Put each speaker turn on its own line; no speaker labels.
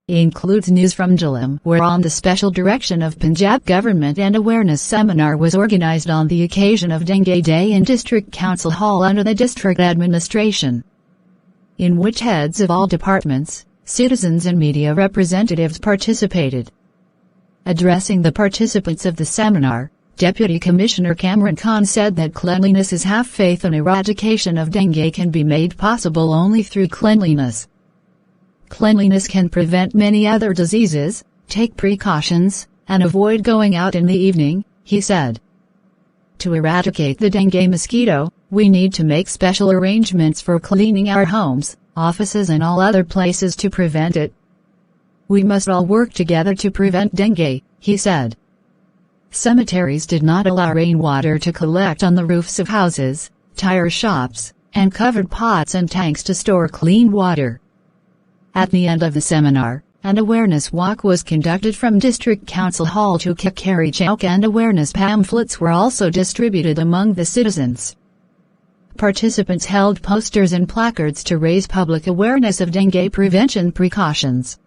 includes news from Jhelum, where on the special direction of Punjab government an awareness seminar was organised on the occasion of Dengue Day in District Council Hall under the district administration, in which heads of all departments, citizens and media representatives participated. Addressing the participants of the seminar, Deputy Commissioner Kamran Khan said that cleanliness is half faith and eradication of dengue can be made possible only through cleanliness. Cleanliness can prevent many other diseases, take precautions, and avoid going out in the evening, he said. To eradicate the dengue mosquito, we need to make special arrangements for cleaning our homes, offices and all other places to prevent it. We must all work together to prevent dengue, he said. Cemeteries did not allow rainwater to collect on the roofs of houses, tire shops, and covered pots and tanks to store clean water. At the end of the seminar, an awareness walk was conducted from District Council Hall to Kachehri Chowk and awareness pamphlets were also distributed among the citizens. Participants held posters and placards to raise public awareness of dengue prevention precautions.